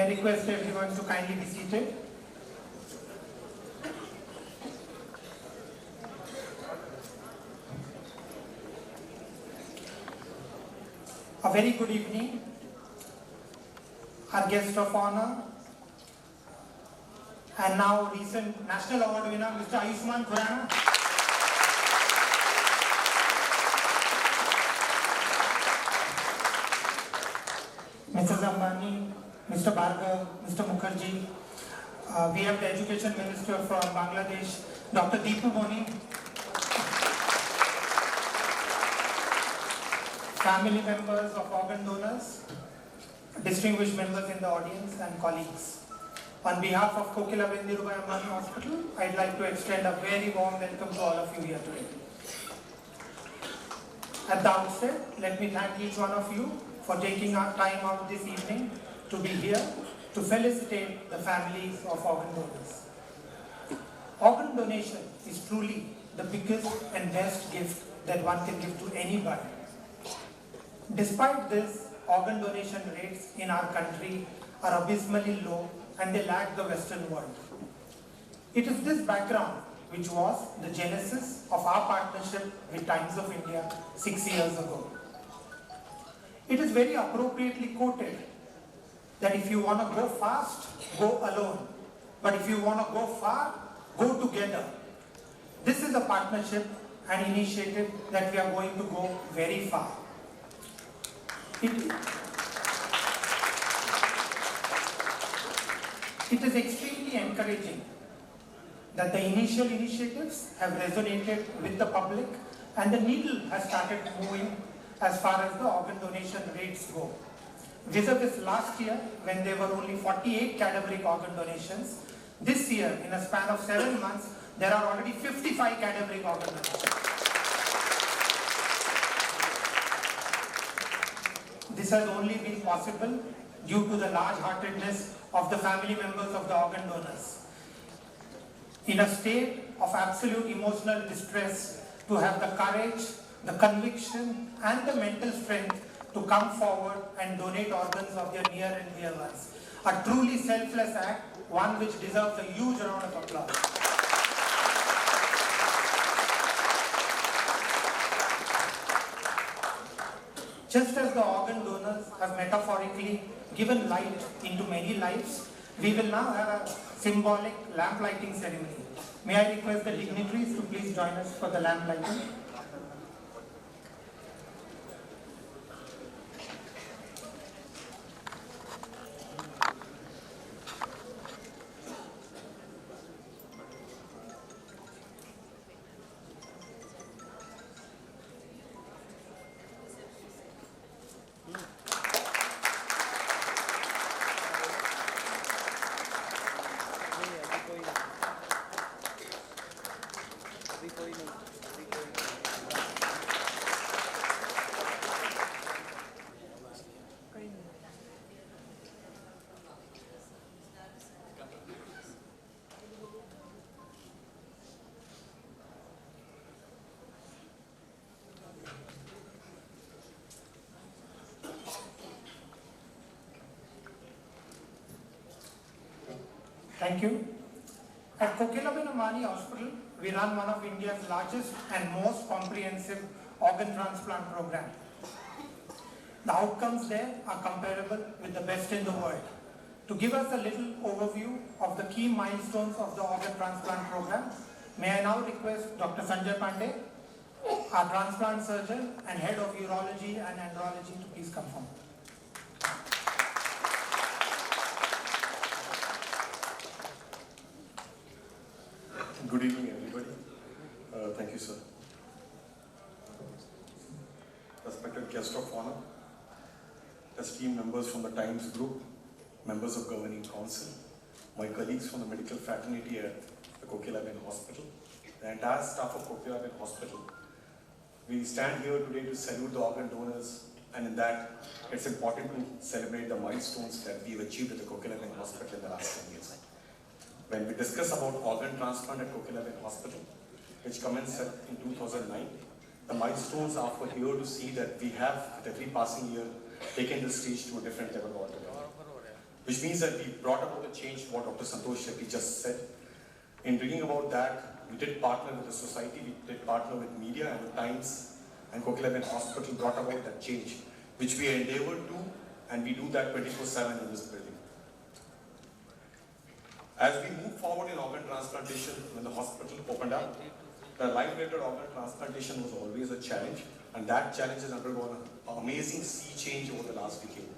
I request everyone to kindly be seated. A very good evening. Our guest of honor and now recent National Award winner, Mr. Ayushman Khurrana. Mrs. Ambani, Mr. Bhargav, Mr. Mukherjee. We have the Education Minister from Bangladesh, Dr. Deepu Moni. Family members of organ donors, distinguished members in the audience and colleagues. On behalf of Kokilabendi Rubai Ambani Hospital, I'd like to extend a very warm welcome to all of you here today. At the outset, let me thank each one of you for taking our time out this evening to be here to felicitate the families of organ donors. Organ donation is truly the biggest and best gift that one can give to anybody. Despite this, organ donation rates in our country are abysmally low and they lag the Western world. It is this background which was the genesis of our partnership with Times of India 6 years ago. It is very appropriately quoted that if you want to go fast, go alone. But if you want to go far, go together. This is a partnership and initiative that we are going to go very far. It is extremely encouraging that the initial initiatives have resonated with the public and the needle has started moving as far as the organ donation rates go. Vis-a-vis last year, when there were only 48 cadaveric organ donations, this year, in a span of 7 months, there are already 55 cadaveric organ donations. This has only been possible due to the large-heartedness of the family members of the organ donors. In a state of absolute emotional distress, to have the courage, the conviction and the mental strength to come forward and donate organs of their near and dear ones. A truly selfless act, one which deserves a huge round of applause. Just as the organ donors have metaphorically given light into many lives, we will now have a symbolic lamp lighting ceremony. May I request the dignitaries to please join us for the lamp lighting. Thank you. At Kokilabendi Ambani Hospital, we run one of India's largest and most comprehensive organ transplant program. The outcomes there are comparable with the best in the world. To give us a little overview of the key milestones of the organ transplant program, may I now request Dr. Sanjay Pandey, our transplant surgeon and head of urology and andrology, to please come forward. Good evening, everybody. Thank you, sir. Respected guest of honor, esteemed members from the Times Group, members of Governing Council, my colleagues from the medical fraternity at the Kokilabendi Hospital, the entire staff of Kokilabendi Hospital. We stand here today to salute the organ donors, and in that, it's important to celebrate the milestones that we've achieved at the Kokilabendi Hospital in the last 10 years. When we discuss about organ transplant at Kokilabendi Hospital, which commenced in 2009, the milestones are for here to see that we have, with every passing year, taken the stage to a different level altogether. which means that we brought about the change what Dr. Santosh Shetty just said. In bringing about that, we did partner with the society, we did partner with media and the Times, and Kokila Hospital brought about that change, which we endeavored to, and we do that 24/7 in this building. As we move forward in organ transplantation, when the hospital opened up, the life-related organ transplantation was always a challenge, and that challenge has undergone an amazing sea change over the last decade.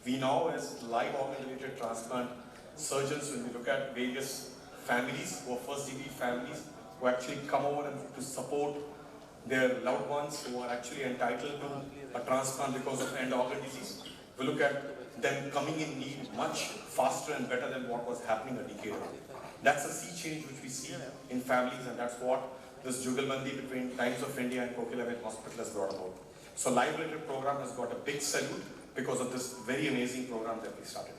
We now, as live organ-related transplant surgeons, when we look at various families who are first-degree families who actually come over and to support their loved ones who are actually entitled to a transplant because of end organ disease, we look at them coming in need much faster and better than what was happening a decade ago. That's a sea change which we see in families, and that's what this Jugalbandi between Times of India and Kokila Hospital has brought about. So live-related program has got a big salute because of this very amazing program that we started.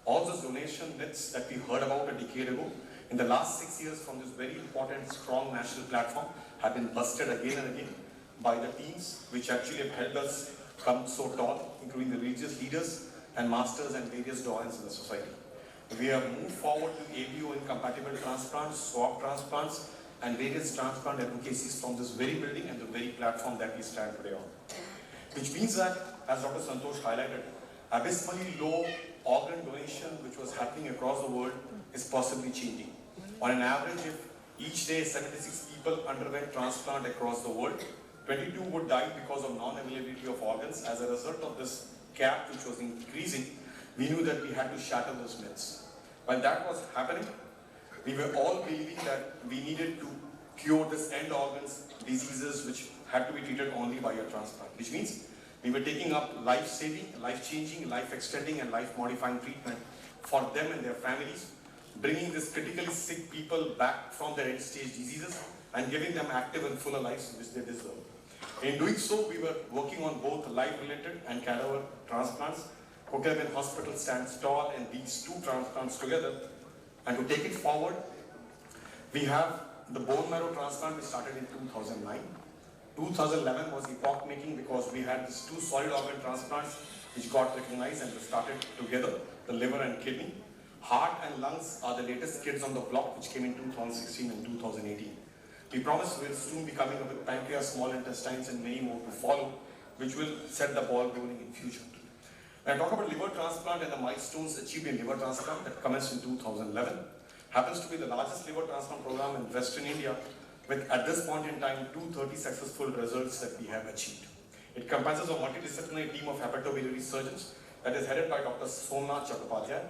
All those donation myths that we heard about a decade ago, in the last 6 years from this very important, strong national platform, have been busted again and again by the teams which actually have helped us come so tall, including the religious leaders and masters and various doyens in the society. We have moved forward to ABO incompatible transplants, swab transplants, and various transplant advocacies from this very building and the very platform that we stand today on. Which means that, as Dr. Santosh highlighted, abysmally low organ donation which was happening across the world is possibly changing. On an average, if each day 76 people underwent transplant across the world, 22 would die because of non-availability of organs. As a result of this gap which was increasing, we knew that we had to shatter those myths. When that was happening, we were all believing that we needed to cure this end organs diseases which had to be treated only by a transplant, which means we were taking up life-saving, life-changing, life-extending and life-modifying treatment for them and their families, bringing these critically sick people back from their end-stage diseases and giving them active and fuller lives which they deserve. In doing so, we were working on both life-related and cadaver transplants. Kokila Hospital stands tall in these two transplants together. And to take it forward, we have the bone marrow transplant which started in 2009. 2011 was epoch-making because we had these two solid organ transplants which got recognized and we started together, the liver and kidney. Heart and lungs are the latest kids on the block which came in 2016 and 2018. We promise we'll soon be coming up with pancreas, small intestines and many more to follow, which will set the ball rolling in future. When I talk about liver transplant and the milestones achieved in liver transplant that commenced in 2011, happens to be the largest liver transplant program in Western India with, at this point in time, 230 successful results that we have achieved. It comprises a multidisciplinary team of hepatobiliary surgeons that is headed by Dr. Somnath Chattopadhyay.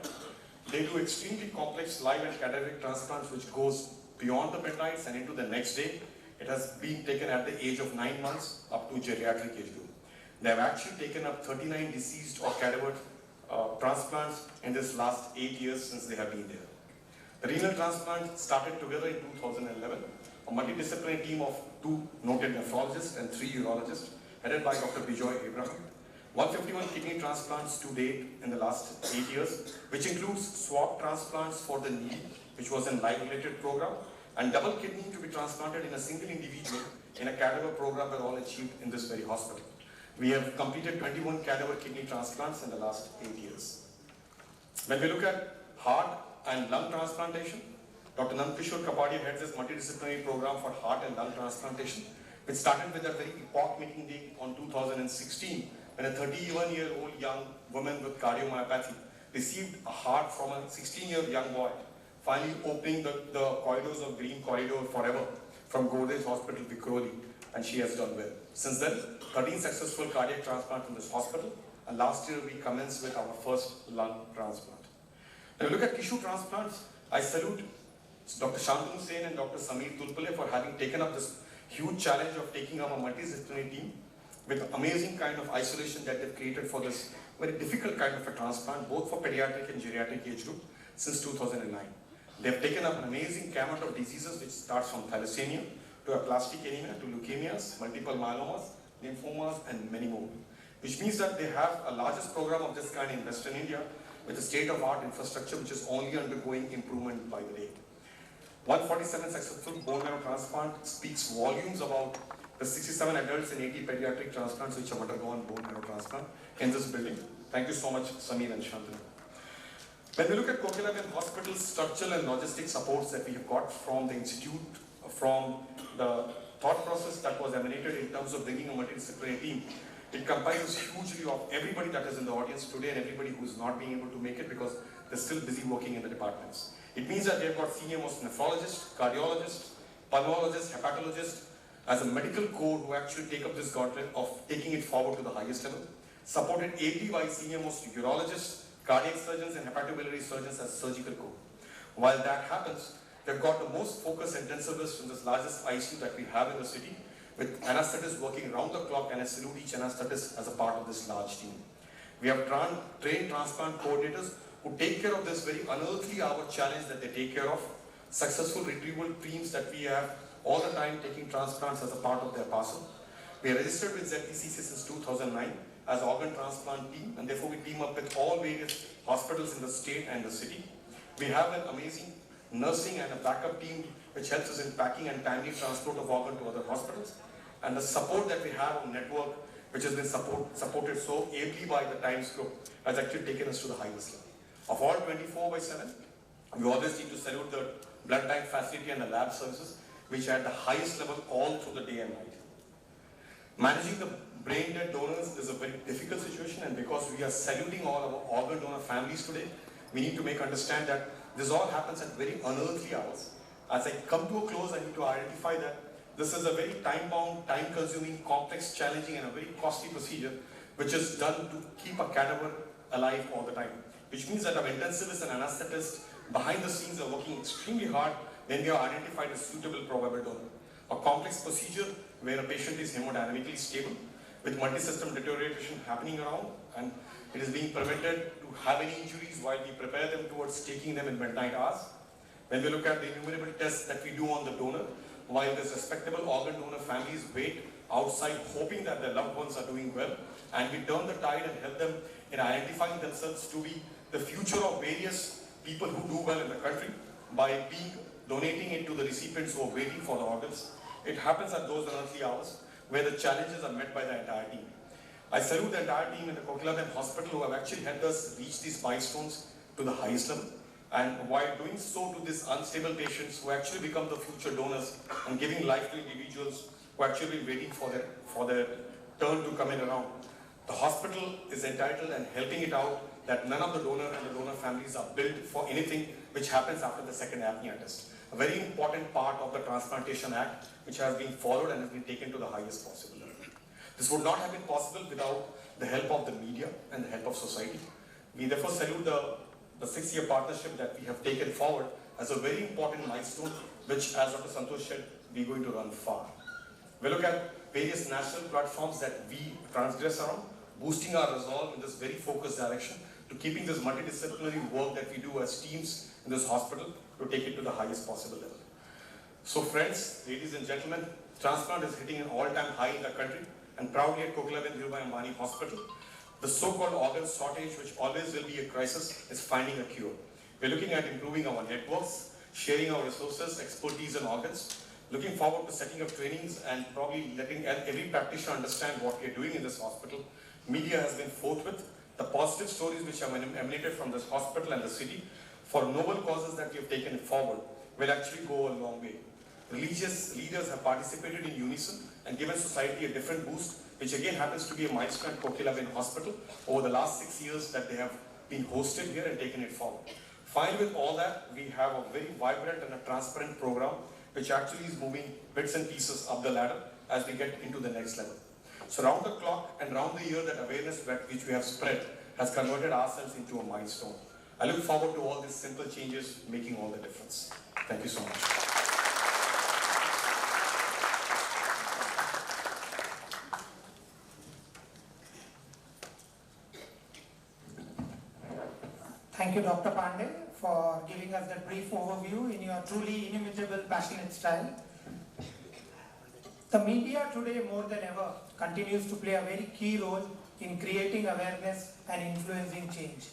They do extremely complex live and cadaveric transplants which goes beyond the midnights and into the next day. It has been taken at the age of 9 months up to geriatric age group. They have actually taken up 39 deceased or cadaver transplants in this last 8 years since they have been there. The renal transplant started together in 2011, a multidisciplinary team of 2 noted nephrologists and 3 urologists, headed by Dr. Bijoy Abraham. 151 kidney transplants to date in the last 8 years, which includes swab transplants for the knee, which was a live-related program, and double kidney to be transplanted in a single individual in a cadaver program were all achieved in this very hospital. We have completed 21 cadaver kidney transplants in the last 8 years. When we look at heart and lung transplantation, Dr. Nandkishore Kapadia heads this multidisciplinary program for heart and lung transplantation, which started with a very epoch-making day on 2016, when a 31-year-old young woman with cardiomyopathy received a heart from a 16-year young boy, finally opening the corridors of Green Corridor forever from Godrej Hospital, Vikhroli, and she has done well. Since then, 13 successful cardiac transplants in this hospital, and last year we commenced with our first lung transplant. When we look at tissue transplants, I salute Dr. Shantanu Sen and Dr. Sameer Tulpale for having taken up this huge challenge of taking up a multidisciplinary team with amazing kind of isolation that they've created for this very difficult kind of a transplant, both for pediatric and geriatric age group, since 2009. They've taken up an amazing gamut of diseases which starts from thalassemia to aplastic anemia to leukemias, multiple myelomas, lymphomas, and many more. Which means that they have a largest program of this kind in Western India with a state-of-art infrastructure which is only undergoing improvement by the day. 147 successful bone marrow transplant speaks volumes about the 67 adults and 80 pediatric transplants which have undergone bone marrow transplant in this building. Thank you so much, Sameer and Shantanu. When we look at Kokilabin Hospital's structural and logistic supports that we have got from the institute, from the thought process that was emanated in terms of bringing a multidisciplinary team, it comprises hugely of everybody that is in the audience today and everybody who is not being able to make it because they're still busy working in the departments. It means that they've got senior most nephrologists, cardiologists, pulmonologists, hepatologists as a medical core who actually take up this gauntlet of taking it forward to the highest level, supported ably by senior most urologists, cardiac surgeons and hepatobiliary surgeons as surgical core. While that happens, they've got the most focused intensivists in this largest ICU that we have in the city, with anesthetists working around the clock, and I salute each anesthetist as a part of this large team. We have trained transplant coordinators who take care of this very unearthly hour challenge that they take care of, successful retrieval teams that we have all the time taking transplants as a part of their parcel. We are registered with ZPCC since 2009 as organ transplant team, and therefore we team up with all various hospitals in the state and the city. We have an amazing nursing and a backup team which helps us in packing and timely transport of organ to other hospitals. And the support that we have on network, which has been supported so ably by the Times Group, has actually taken us to the highest level. Of all 24/7, we always need to salute the blood bank facility and the lab services, which are at the highest level all through the day and night. Managing the brain dead donors is a very difficult situation, and because we are saluting all our organ donor families today, we need to make understand that this all happens at very unearthly hours. As I come to a close, I need to identify that this is a very time-bound, time-consuming, complex, challenging, and a very costly procedure, which is done to keep a cadaver alive all the time. Which means that our intensivists and anesthetists behind the scenes are working extremely hard when we are identified as suitable probable donor. A complex procedure where a patient is hemodynamically stable, with multi-system deterioration happening around, and it is being prevented to have any injuries while we prepare them towards taking them in midnight hours. When we look at the innumerable tests that we do on the donor, while these respectable organ donor families wait outside hoping that their loved ones are doing well, and we turn the tide and help them in identifying themselves to be the future of various people who do well in the country by donating it to the recipients who are waiting for the organs. It happens at those unearthly hours where the challenges are met by the entire team. I salute the entire team in the Kokilabin Hospital who have actually helped us reach these milestones to the highest level. And while doing so to these unstable patients who actually become the future donors and giving life to individuals who actually been waiting for their turn to come in around. The hospital is entitled and helping it out that none of the donor and the donor families are billed for anything which happens after the second apnea test. A very important part of the Transplantation Act which has been followed and has been taken to the highest possible level. This would not have been possible without the help of the media and the help of society. We therefore salute the 6-year partnership that we have taken forward as a very important milestone which, as Dr. Santosh said, we are going to run far. We look at various national platforms that we transgress around, boosting our resolve in this very focused direction to keeping this multidisciplinary work that we do as teams in this hospital to take it to the highest possible level. So friends, ladies and gentlemen, transplant is hitting an all-time high in the country, and proudly at Kokilabin Dhirubhai Ambani Hospital, the so-called organ shortage, which always will be a crisis, is finding a cure. We're looking at improving our networks, sharing our resources, expertise and organs, looking forward to setting up trainings and probably letting every practitioner understand what we're doing in this hospital. Media has been forthwith. The positive stories which have emanated from this hospital and the city for noble causes that we have taken forward will actually go a long way. Religious leaders have participated in unison and given society a different boost, which again happens to be a milestone at Kokilabin Hospital over the last 6 years that they have been hosted here and taken it forward. Finally, with all that, we have a very vibrant and a transparent program which actually is moving bits and pieces up the ladder as we get into the next level. So round the clock and round the year, that awareness which we have spread has converted ourselves into a milestone. I look forward to all these simple changes making all the difference. Thank you so much. Thank you, Dr. Pandey, for giving us that brief overview in your truly inimitable, passionate style. The media today, more than ever, continues to play a very key role in creating awareness and influencing change.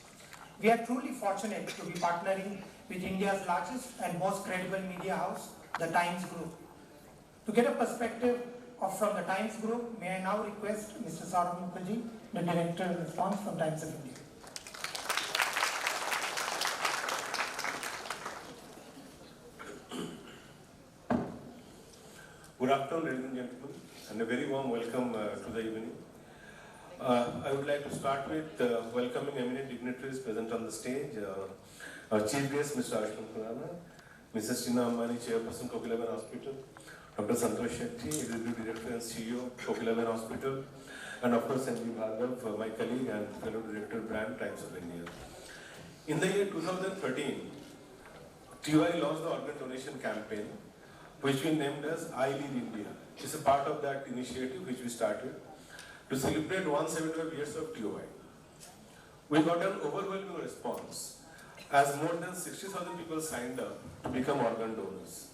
We are truly fortunate to be partnering with India's largest and most credible media house, the Times Group. To get a perspective from the Times Group, may I now request Mr. Saurabh Mukherjee, the Director of Response from Times of India. Good afternoon, ladies and gentlemen, and a very warm welcome to the evening. I would like to start with welcoming eminent dignitaries present on the stage. Our chief guest, Mr. Ashwin Khurana, Mrs. Tina Ambani, Chairperson, Kokilaben Hospital, Dr. Santosh Shetty, Executive Director and CEO, Kokilaben Hospital, and of course, Sanjeev Bhargav, my colleague and fellow Director, Brand Times of India. In the year 2013, TY launched the organ donation campaign, which we named as I Lead India. It's a part of that initiative which we started to celebrate 175 years of TOI. We got an overwhelming response as more than 60,000 people signed up to become organ donors.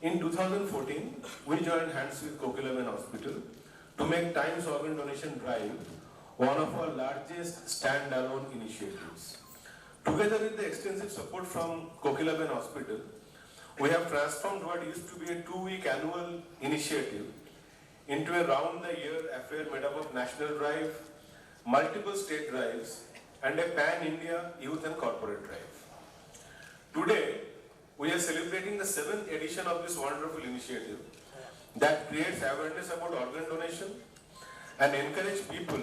In 2014, we joined hands with Kokilaben Hospital to make Times Organ Donation Drive one of our largest standalone initiatives. Together with the extensive support from Kokilaben Hospital, we have transformed what used to be a 2-week annual initiative into a round-the-year affair made up of national drive, multiple state drives, and a pan-India youth and corporate drive. Today, we are celebrating the 7th edition of this wonderful initiative that creates awareness about organ donation and encourage people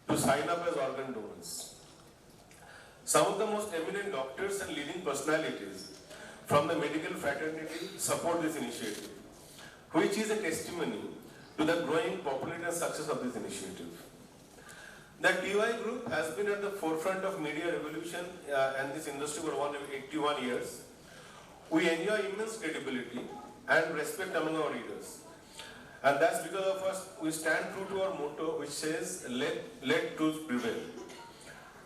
to sign up as organ donors. Some of the most eminent doctors and leading personalities from the medical fraternity support this initiative, which is a testimony to the growing popularity and success of this initiative. The TY Group has been at the forefront of media revolution and this industry for 181 years. We enjoy immense credibility and respect among our readers. And that's because of us, we stand true to our motto, which says, let truth prevail.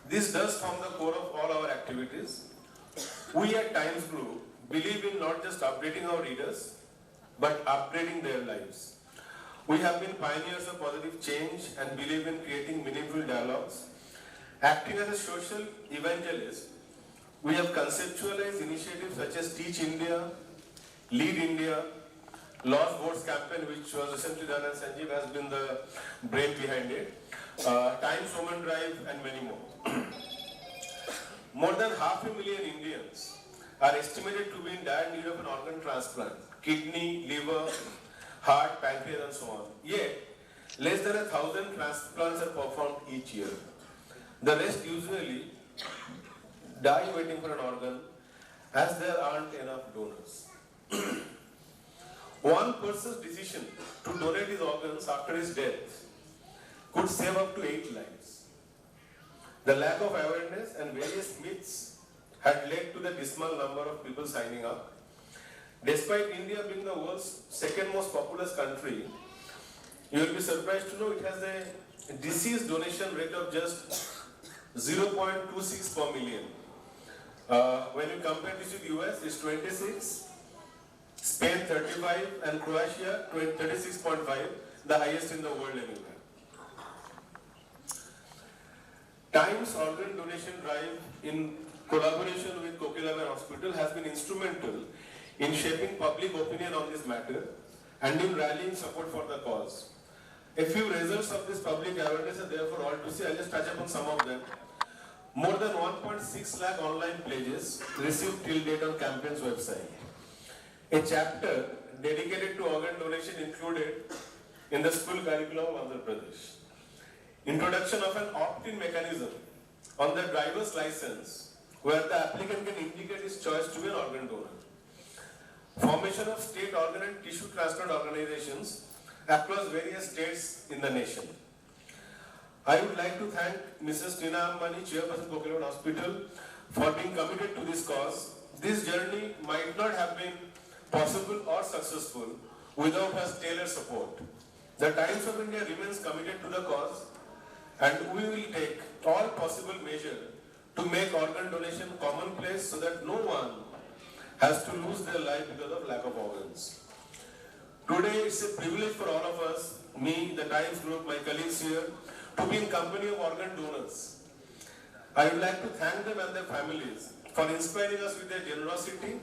This does form the core of all our activities. We at Times Group believe in not just updating our readers, but upgrading their lives. We have been pioneers of positive change and believe in creating meaningful dialogues. Acting as a social evangelist, we have conceptualized initiatives such as Teach India, Lead India, Lost Votes campaign, which was recently done, and Sanjeev has been the brain behind it, Times Women Drive, and many more. More than 500,000 Indians are estimated to be in dire need of an organ transplant, kidney, liver, heart, pancreas, and so on. Yet, less than 1,000 transplants are performed each year. The rest usually die waiting for an organ as there aren't enough donors. One person's decision to donate his organs after his death could save up to 8 lives. The lack of awareness and various myths had led to the dismal number of people signing up. Despite India being the world's second most populous country, you will be surprised to know it has a disease donation rate of just 0.26 per million. When you compare this with US, it's 26, Spain 35, and Croatia 36.5, the highest in the world anywhere. Times Organ Donation Drive, in collaboration with Kokilaben Hospital, has been instrumental in shaping public opinion on this matter and in rallying support for the cause. A few results of this public awareness are there for all to see. I'll just touch upon some of them. More than 1.6 lakh online pledges received till date on campaign's website. A chapter dedicated to organ donation included in the school curriculum of Andhra Pradesh. Introduction of an opt-in mechanism on the driver's license where the applicant can indicate his choice to be an organ donor. Formation of state organ and tissue transplant organizations across various states in the nation. I would like to thank Mrs. Tina Ambani, Chairperson Kokilaben Hospital, for being committed to this cause. This journey might not have been possible or successful without her stellar support. The Times of India remains committed to the cause, and we will take all possible measures to make organ donation commonplace so that no one has to lose their life because of lack of organs. Today it's a privilege for all of us, me, the Times Group, my colleagues here, to be in company of organ donors. I would like to thank them and their families for inspiring us with their generosity,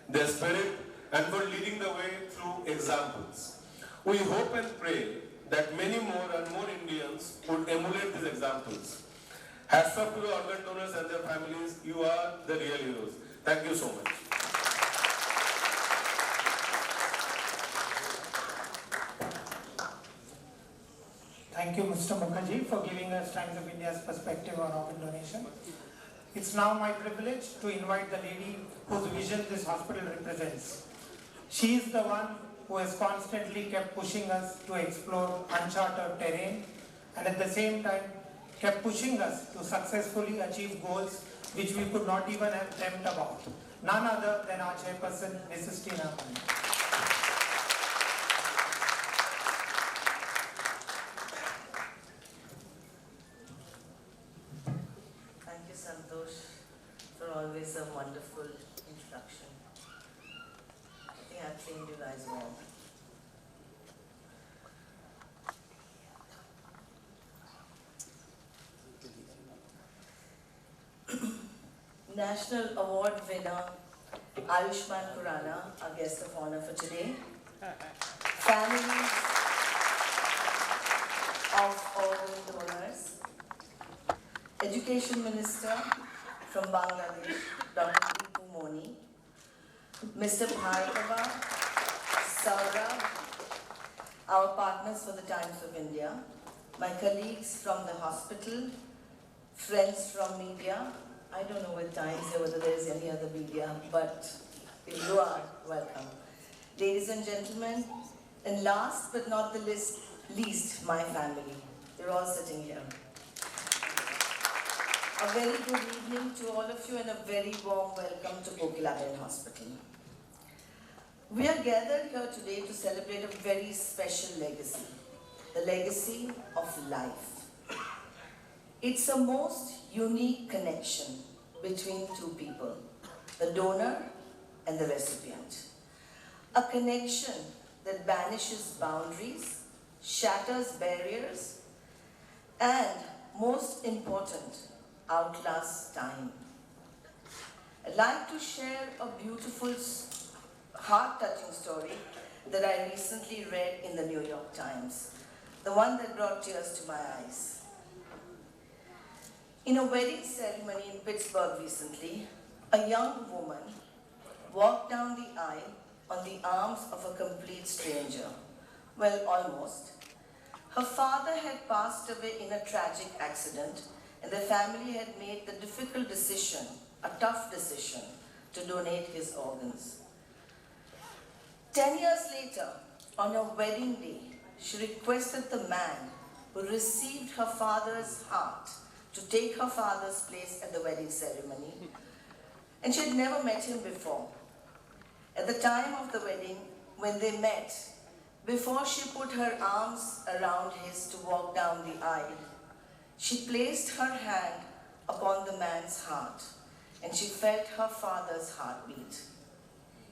their spirit, and for leading the way through examples. We hope and pray that many more and more Indians would emulate these examples. Hats off to the organ donors and their families. You are the real heroes. Thank you so much. Thank you, Mr. Mukherjee, for giving us Times of India's perspective on organ donation. It's now my privilege to invite the lady whose vision this hospital represents. She is the one who has constantly kept pushing us to explore uncharted terrain and at the same time kept pushing us to successfully achieve goals which we could not even have dreamt about. None other than our chairperson, Mrs. Tina Mani. Thank you, Santosh, for always a wonderful introduction. I think I've trained you guys well. National Award winner Ayushman Khurrana, our guest of honor for today. Families of organ donors. Education Minister from Bangladesh, Dr. Tipu Moni. Mr. Bhargava, Saurabh, our partners for the Times of India. My colleagues from the hospital, friends from media. I don't know with Times or whether there is any other media, but you are welcome. Ladies and gentlemen, and last but not the least, my family. You're all sitting here. A very good evening to all of you and a very warm welcome to Kokilaben Hospital. We are gathered here today to celebrate a very special legacy, the legacy of life. It's a most unique connection between two people, the donor and the recipient. A connection that banishes boundaries, shatters barriers, and most important, outlasts time. I'd like to share a beautiful, heart-touching story that I recently read in the New York Times, the one that brought tears to my eyes. In a wedding ceremony in Pittsburgh recently, a young woman walked down the aisle on the arms of a complete stranger. Well, almost. Her father had passed away in a tragic accident, and the family had made the difficult decision, a tough decision, to donate his organs. 10 years later, on her wedding day, she requested the man who received her father's heart to take her father's place at the wedding ceremony, and she had never met him before. At the time of the wedding, when they met, before she put her arms around his to walk down the aisle, she placed her hand upon the man's heart, and she felt her father's heartbeat.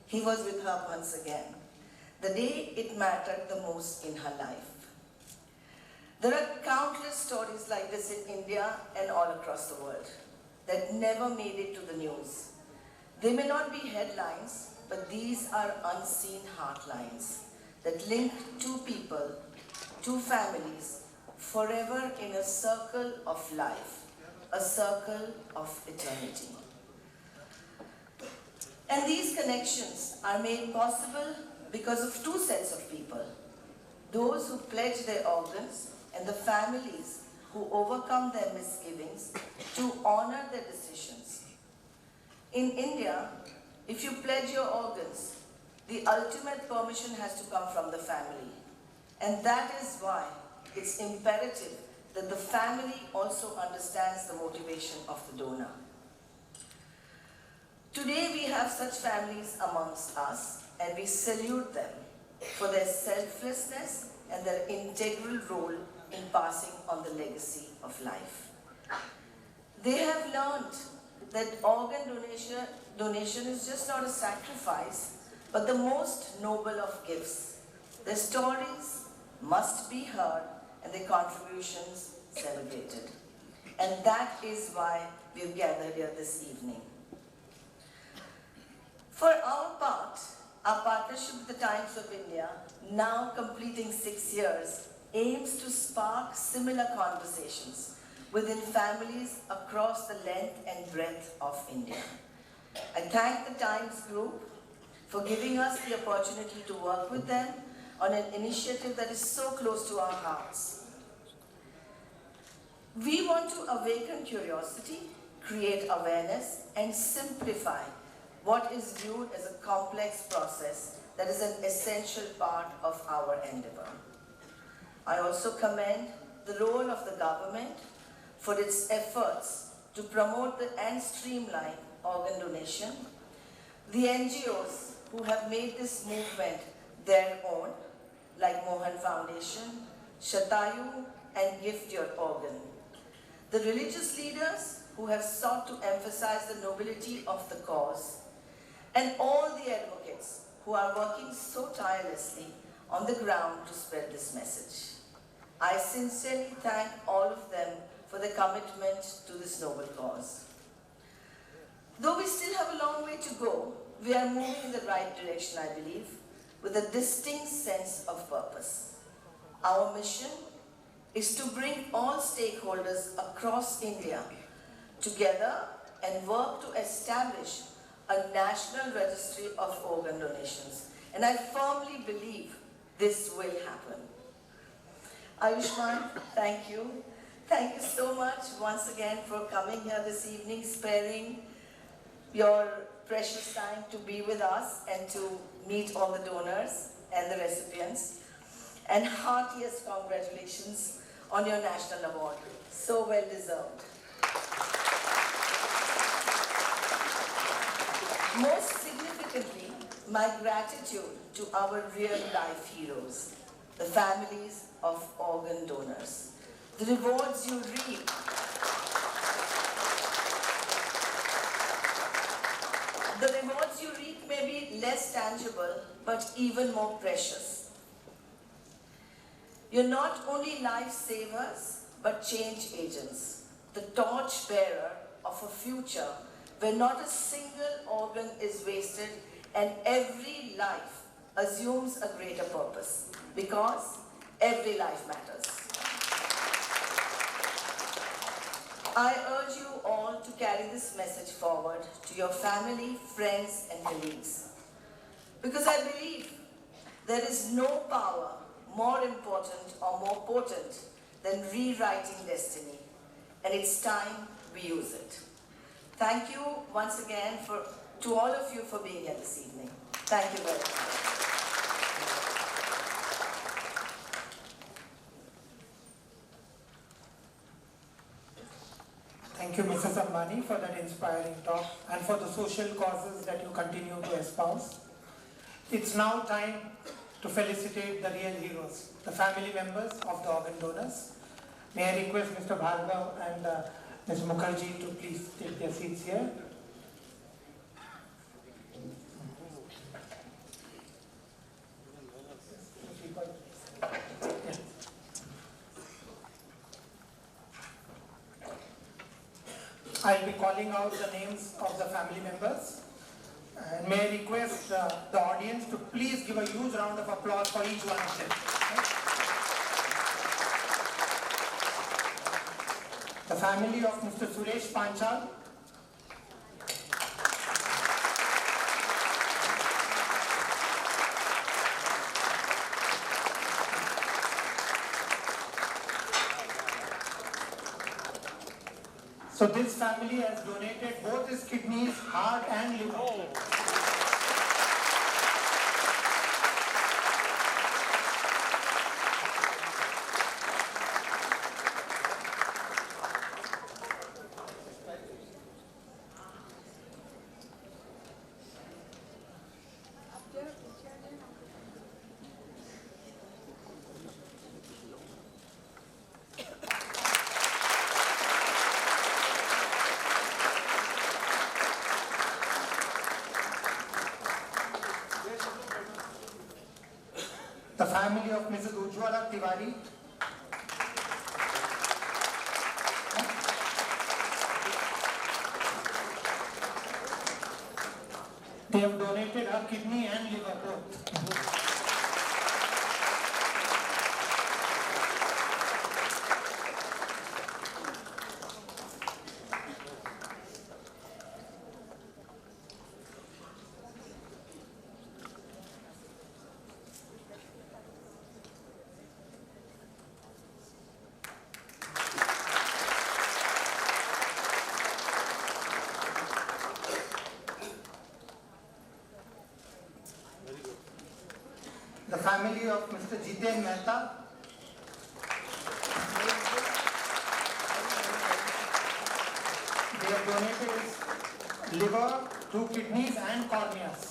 He was with her once again, the day it mattered the most in her life. There are countless stories like this in India and all across the world that never made it to the news. They may not be headlines, but these are unseen heartlines that link two people, two families, forever in a circle of life, a circle of eternity. And these connections are made possible because of two sets of people: those who pledge their organs and the families who overcome their misgivings to honor their decisions. In India, if you pledge your organs, the ultimate permission has to come from the family. And that is why it's imperative that the family also understands the motivation of the donor. Today we have such families amongst us, and we salute them for their selflessness and their integral role in passing on the legacy of life. They have learned that organ donation is just not a sacrifice, but the most noble of gifts. Their stories must be heard and their contributions celebrated. And that is why we've gathered here this evening. For our part, our partnership with the Times of India, now completing 6 years, aims to spark similar conversations within families across the length and breadth of India. I thank the Times Group for giving us the opportunity to work with them on an initiative that is so close to our hearts. We want to awaken curiosity, create awareness, and simplify what is viewed as a complex process that is an essential part of our endeavor. I also commend the role of the government for its efforts to promote and streamline organ donation, the NGOs who have made this movement their own, like Mohan Foundation, Shatayu, and Gift Your Organ, the religious leaders who have sought to emphasize the nobility of the cause, and all the advocates who are working so tirelessly on the ground to spread this message. I sincerely thank all of them for their commitment to this noble cause. Though we still have a long way to go, we are moving in the right direction, I believe, with a distinct sense of purpose. Our mission is to bring all stakeholders across India together and work to establish a national registry of organ donations. And I firmly believe this will happen. Ayushman, thank you. Thank you so much once again for coming here this evening, sparing your precious time to be with us and to meet all the donors and the recipients. And heartiest congratulations on your national award. So well deserved. Most significantly, my gratitude to our real life heroes, the families of organ donors. The rewards you reap may be less tangible, but even more precious. You're not only lifesavers, but change agents, the torch bearer of a future where not a single organ is wasted and every life assumes a greater purpose, because every life matters. I urge you all to carry this message forward to your family, friends, and colleagues, because I believe there is no power more important or more potent than rewriting destiny, and it's time we use it. Thank you once again to all of you for being here this evening. Thank you very much. Thank you, Mrs. Ambani, for that inspiring talk and for the social causes that you continue to espouse. It's now time to felicitate the real heroes, the family members of the organ donors. May I request Mr. Bhargav and Ms. Mukherjee to please take their seats here. I'll be calling out the names of the family members. And may I request the audience to please give a huge round of applause for each one of them. The family of Mr. Suresh Panchal. So this family has donated both his kidneys, heart and liver. The family of Mrs. Ujjwala Tiwari. They have donated her kidney and liver both. family of Mr. Jiten Mehta. They have donated his liver, 2 kidneys and corneas.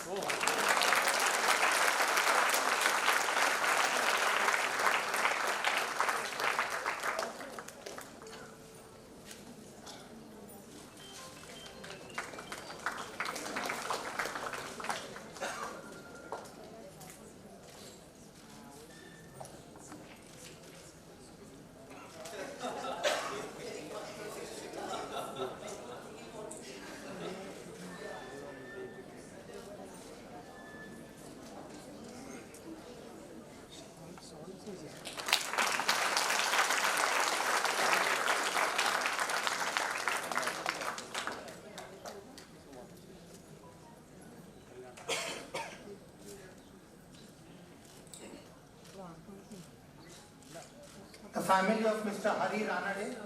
The family of Mr. Hari Ranade.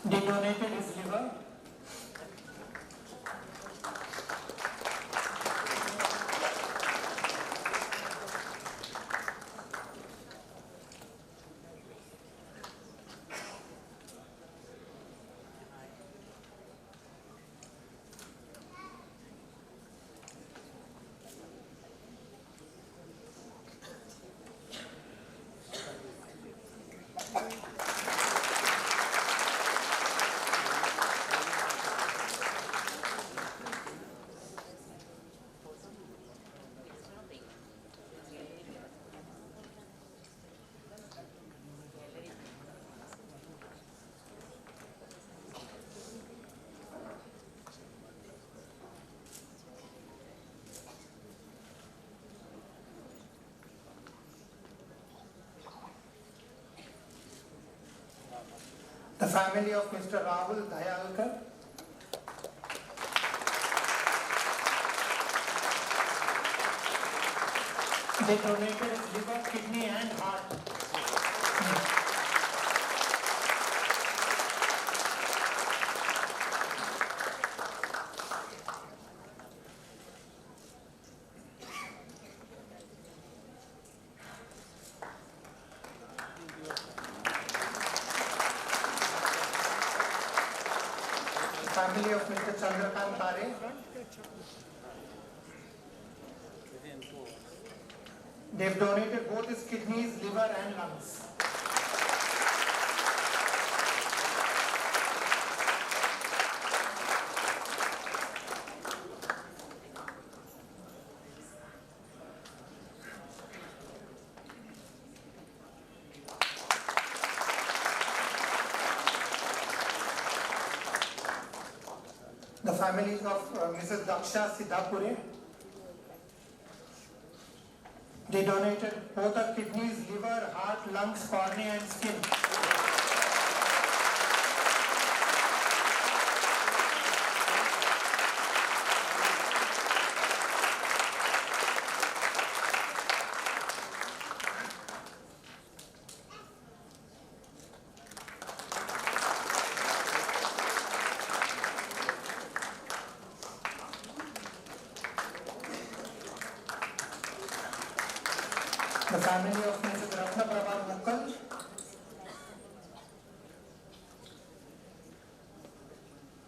They donated his liver. The family of Mr. Rahul Dayalkar. They donated his liver, kidney and heart. Family of Mr. Chandrakant Tare. They've donated both his kidneys, liver and lungs. The families of Mrs. Daksha Siddhapure. They donated both her kidneys, liver, heart, lungs, cornea and skin. The family of Mrs. Ratna Prabha Mukkal.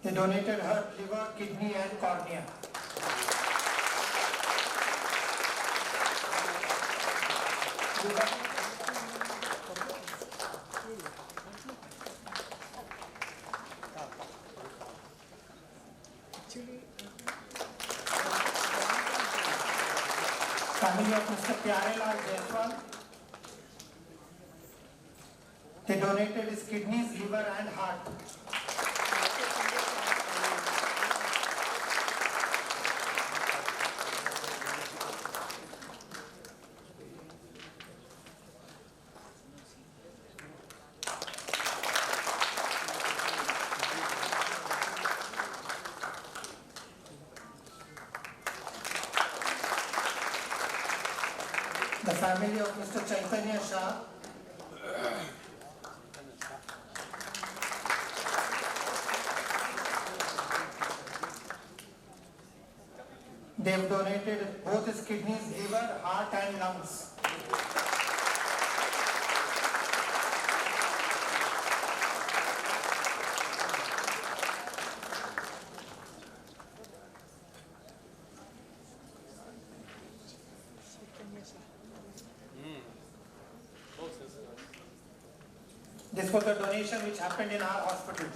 They donated her liver, kidney and cornea. Family of Mr. Pyarelal Jaiswal. They donated his kidneys, liver and heart. The family of Mr. Chaitanya Shah. They have donated both his kidneys, liver, heart and lungs. This was a donation which happened in our hospital.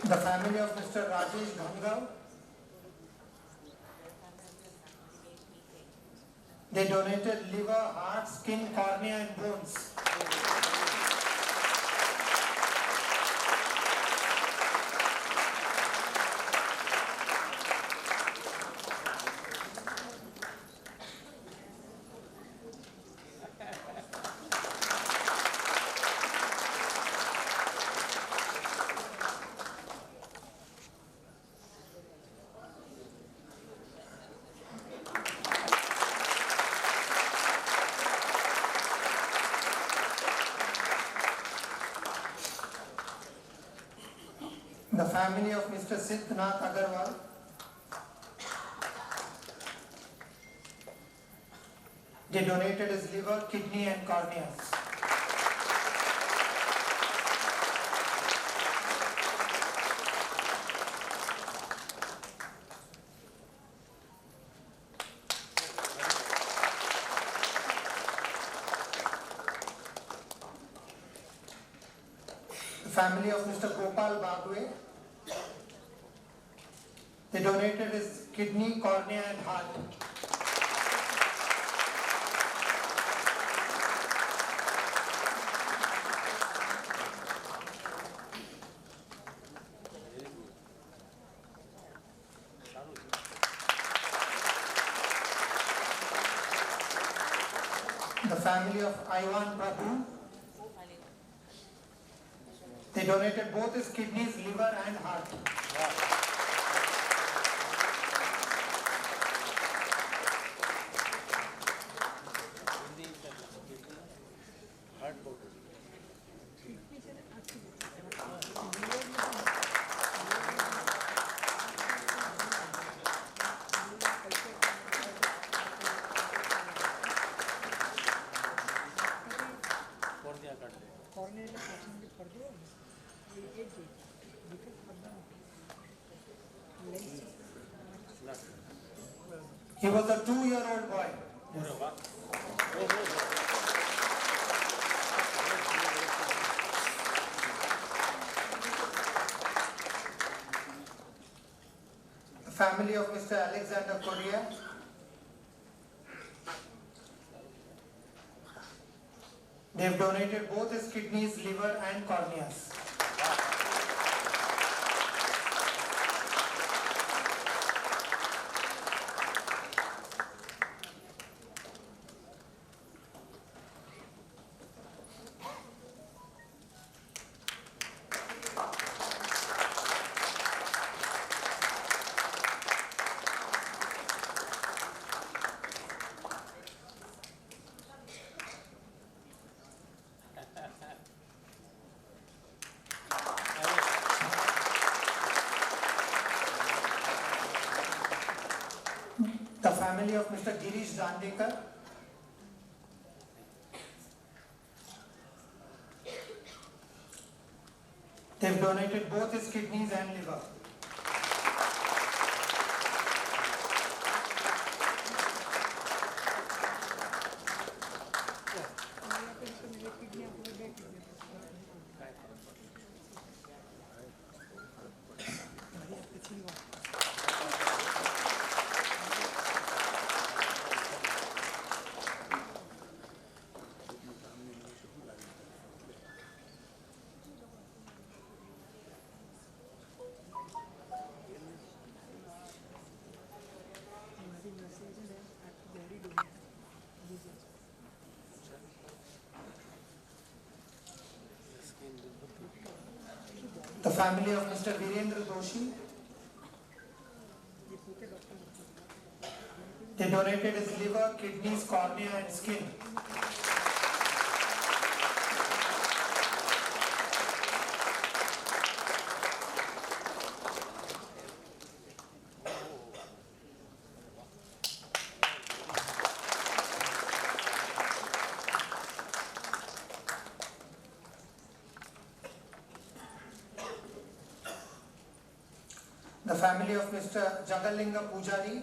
The family of Mr. Rajesh Ganga, they donated liver, heart, skin, cornea and bones. The family of Mr. Siddhnath Agarwal, they donated his liver, kidney and corneas. The family of Mr. Gopal Bagwe, they donated his kidney, cornea and heart. The family of Ivan Prabhu, they donated both his kidneys, liver and heart. He was a 2-year-old boy. The family of Mr. Alexander Korea, they have donated both his kidneys, liver and corneas. The family of Mr. Girish Dandekar, they've donated both his kidneys and liver. family of Mr. Virendra Doshi. They donated his liver, kidneys, cornea and skin. The family of Mr. Jagalinga Pujari.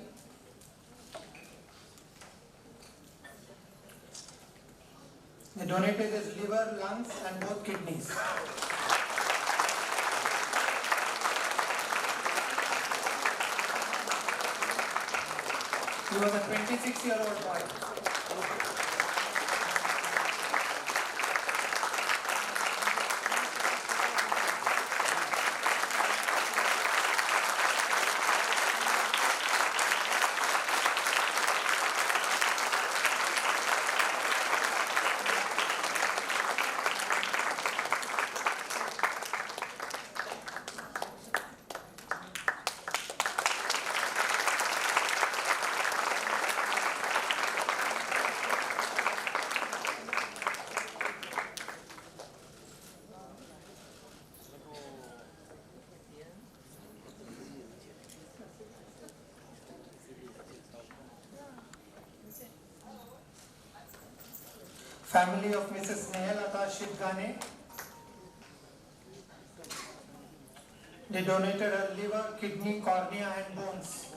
They donated his liver, lungs and both kidneys. He was a 26-year-old boy. Family of Mrs. Snehalata Shidgane. They donated her liver, kidney, cornea and bones.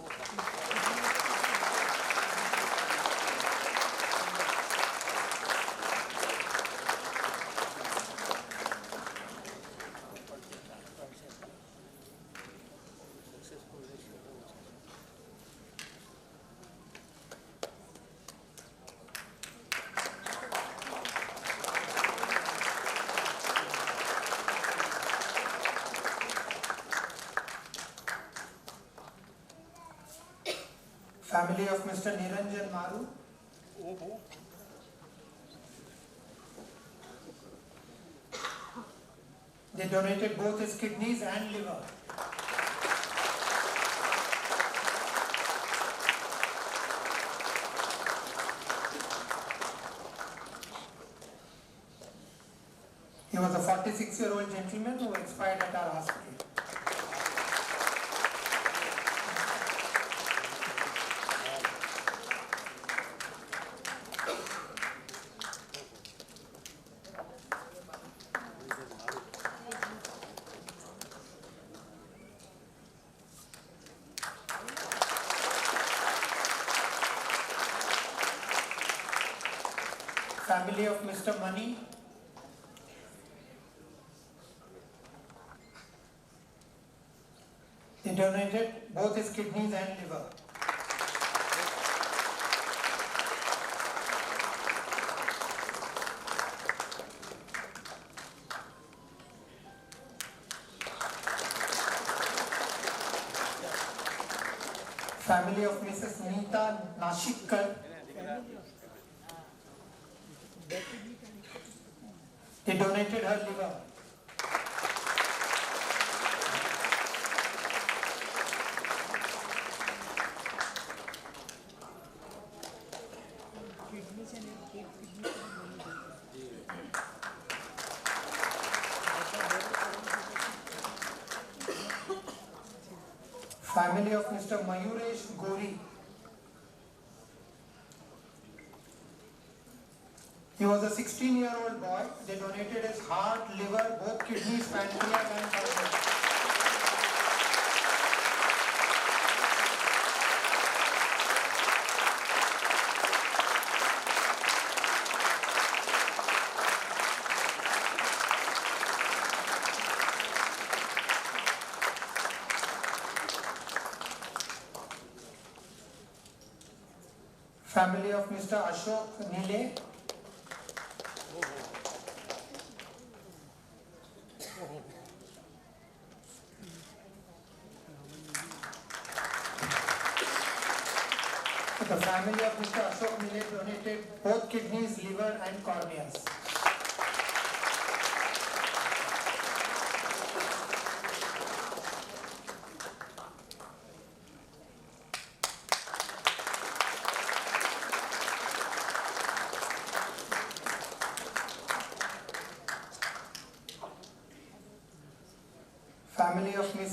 Family of Mr. Niranjan Maru. They donated both his kidneys and liver. He was a 46-year-old gentleman who expired at our hospital. Family of Mr. Mani. They donated both his kidneys and liver. Family of Mrs. Neeta Nashikkar. They donated her liver. Family of Mr. Mayuresh Gori. He was a 16-year-old boy. They donated his heart, liver, both kidneys, pancreas and kidneys. Family of Mr. Ashok Nile. The family of Mr. Ashok Nile donated both kidneys, liver and corneas.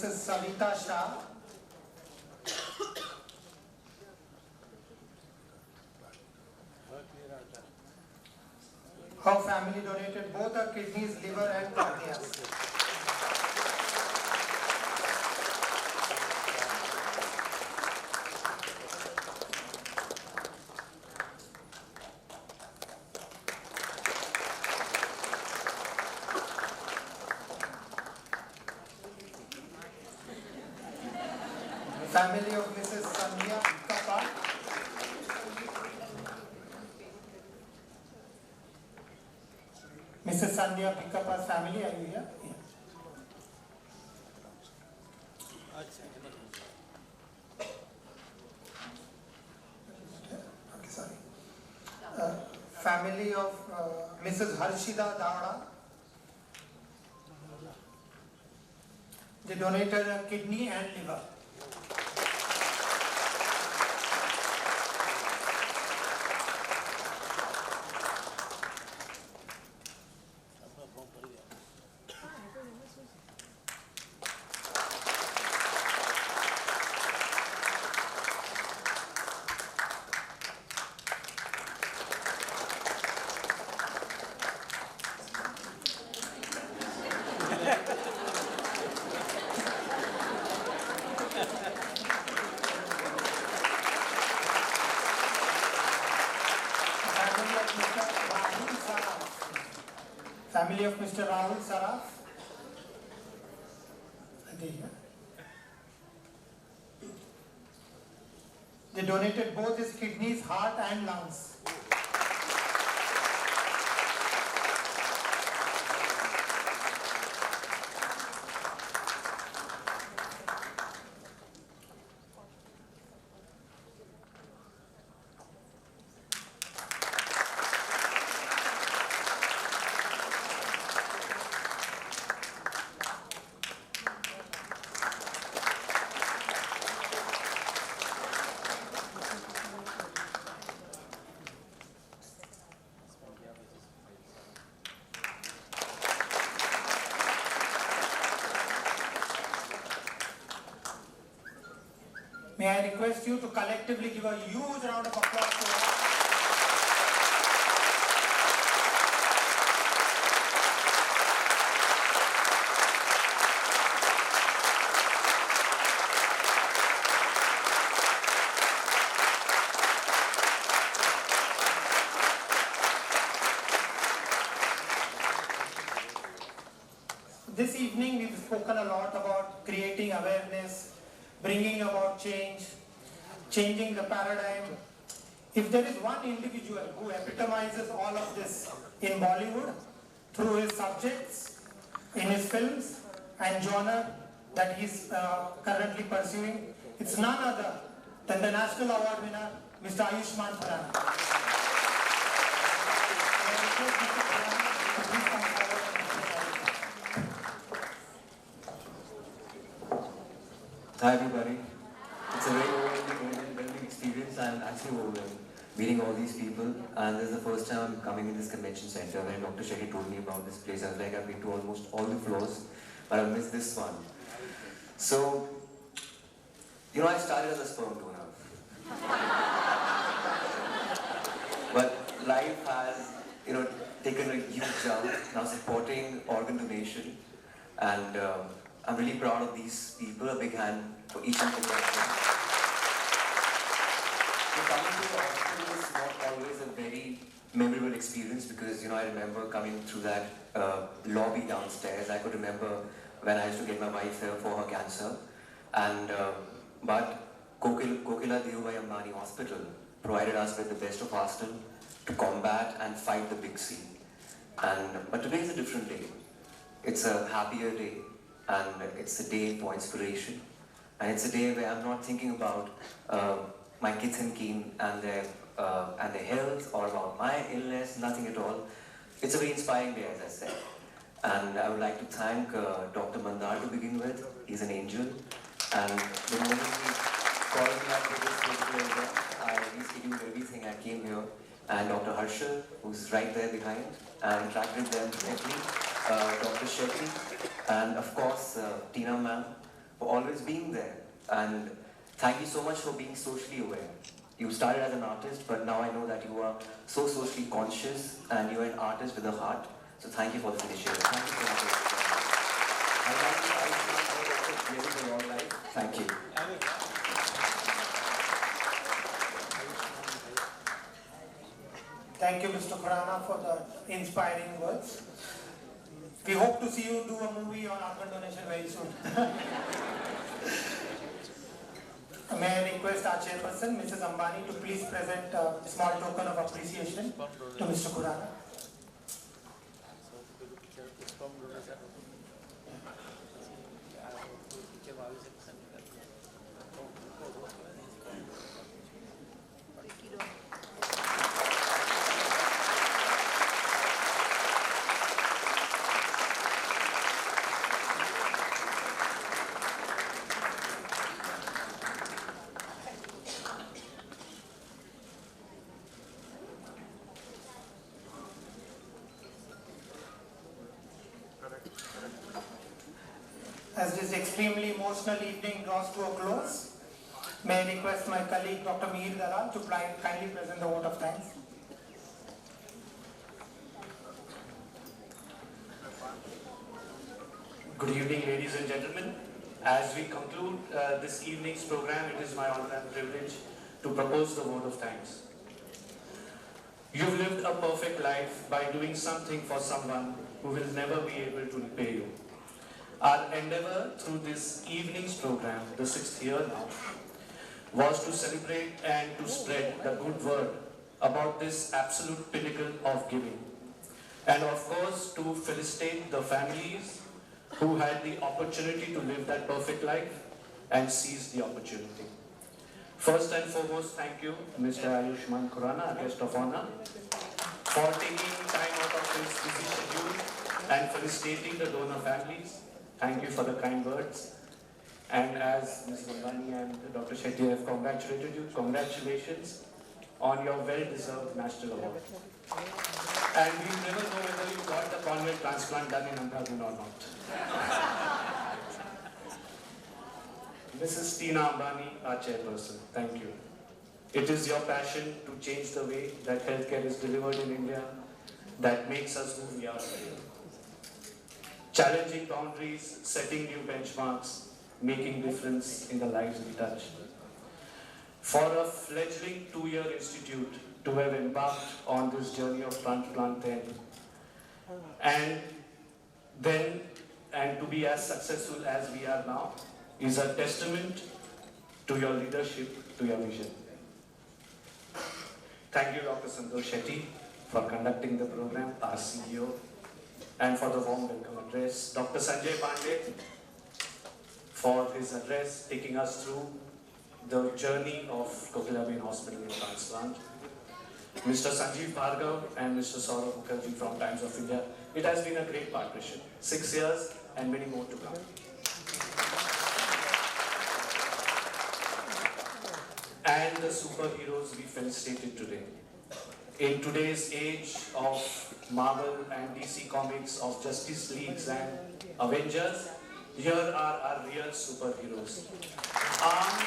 Mrs. Savita Shah. Her family donated both her kidneys, liver and corneas. Family of Mrs. Sandhya Kappa. Mrs. Sandhya Kappa's family, are you here? Yeah. Okay, sorry. Family of Mrs. Harshida Dawda. They donated a kidney and liver. Family of Mr. Rahul Saraf. They donated both his kidneys, heart and lungs. May I request you to collectively give a huge round of applause to us. This evening we've spoken a lot about creating awareness, bringing about change, changing the paradigm. If there is one individual who epitomizes all of this in Bollywood through his subjects, in his films and genre that he's currently pursuing, it's none other than the National Award winner, Mr. Ayushmann Khurrana. Hi everybody. It's a very overwhelming experience. I'm actually overwhelmed meeting all these people, and this is the first time I'm coming in this convention center. When Dr. Shetty told me about this place, I was like, I've been to almost all the floors, but I missed this one. So, I started as a sperm donor. But life has, taken a huge jump, now supporting organ donation, and I'm really proud of these people. A big hand for each and every one of them. So coming to the hospital is not always a very memorable experience because, I remember coming through that lobby downstairs. I could remember when I used to get my wife here for her cancer. And, but Kokila Dhirubhai Ambani Hospital provided us with the best of Austin to combat and fight the big C. But today is a different day. It's a happier day. And it's a day for inspiration. And it's a day where I'm not thinking about my kids and kin and their health or about my illness, nothing at all. It's a very inspiring day, as I said. And I would like to thank Dr. Mandar to begin with. He's an angel. And the moment he called me up to this particular event, I rescheduled everything. I came here. And Dr. Harshal, who's right there behind, and interacted with them directly. Dr. Shetty, and of course, Tina ma'am, for always being there. And thank you so much for being socially aware. You started as an artist, but now I know that you are so socially conscious and you're an artist with a heart. So thank you for this initiative. Thank you so much. I'd like to live a long life. Thank you. Thank you, Mr. Khurana, for the inspiring words. We hope to see you do a movie on organ donation very soon. May I request our chairperson, Mrs. Ambani, to please present a small token of appreciation to Mr. Khurana. As this extremely emotional evening draws to a close, may I request my colleague Dr. Mihir Dalal to kindly present the vote of thanks. Good evening, ladies and gentlemen. As we conclude this evening's program, it is my honor and privilege to propose the vote of thanks. You've lived a perfect life by doing something for someone who will never be able to repay you. Our endeavor through this evening's program, the 6th year now, was to celebrate and to spread the good word about this absolute pinnacle of giving. And of course, to felicitate the families who had the opportunity to live that perfect life and seize the opportunity. First and foremost, thank you, Mr. Ayushman Khurana, our guest of honor, for taking time out of his busy schedule and felicitating the donor families. Thank you for the kind words. And as Ms. Ambani and Dr. Shetty have congratulated you, congratulations on your well-deserved national award. And we never know whether you got the convent transplant done in Andhraprabhu or not. Mrs. Tina Ambani, our chairperson, thank you. It is your passion to change the way that healthcare is delivered in India that makes us who we are today. Challenging boundaries, setting new benchmarks, making difference in the lives we touch. For a fledgling 2-year institute to have embarked on this journey of transplant and to be as successful as we are now is a testament to your leadership, to your vision. Thank you, Dr. Santosh Shetty, for conducting the program, our CEO, and for the warm welcome address. Dr. Sanjay Pandey for his address, taking us through the journey of Kokilaben Hospital in transplant. Mr. Sanjeev Bhargav and Mr. Saurabh Mukherjee from Times of India. It has been a great partnership. 6 years and many more to come. And the superheroes we felicitated today. In today's age of Marvel and DC Comics, of Justice Leagues and Avengers, here are our real superheroes. Armed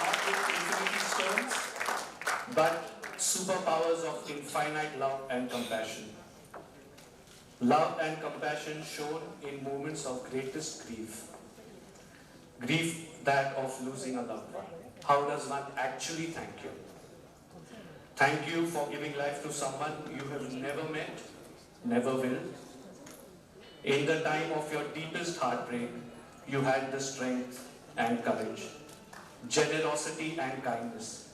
not with infinity stones, but superpowers of infinite love and compassion. Love and compassion shown in moments of greatest grief. Grief that of losing a loved one. How does one actually thank you? Thank you for giving life to someone you have never met, never will. In the time of your deepest heartbreak, you had the strength and courage, generosity and kindness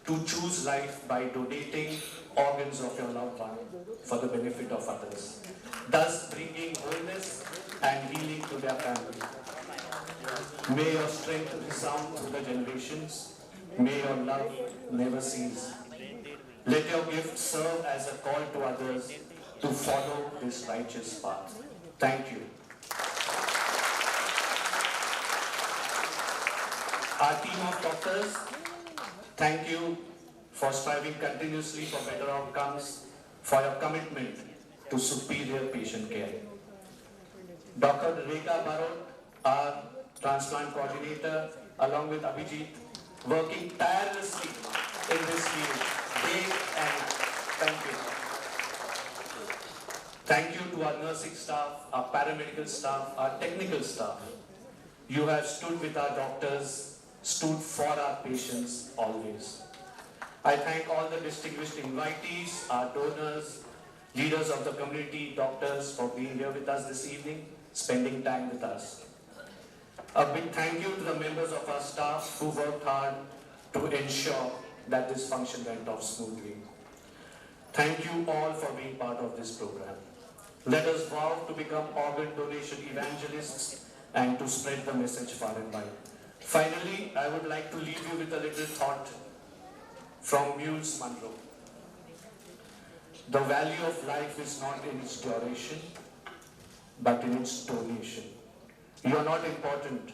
to choose life by donating organs of your loved one for the benefit of others, thus bringing wholeness and healing to their family. May your strength resound through the generations. May your love never cease. Let your gift serve as a call to others to follow this righteous path. Thank you. Our team of doctors, thank you for striving continuously for better outcomes, for your commitment to superior patient care. Dr. Rekha Barot, our transplant coordinator, along with Abhijit, working tirelessly in this field, day and night. Thank you. Thank you to our nursing staff, our paramedical staff, our technical staff. You have stood with our doctors, stood for our patients always. I thank all the distinguished invitees, our donors, leaders of the community, doctors for being here with us this evening, spending time with us. A big thank you to the members of our staff who worked hard to ensure that this function went off smoothly. Thank you all for being part of this program. Let us vow to become organ donation evangelists and to spread the message far and wide. Finally, I would like to leave you with a little thought from Mules Monroe. The value of life is not in its duration, but in its donation. You are not important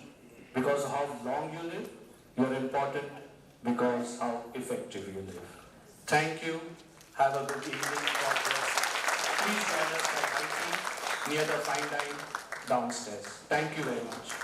because of how long you live, you are important because how effective you live. Thank you. Have a good evening. God bless. Please join us at 9:30 near the fine dine downstairs. Thank you very much.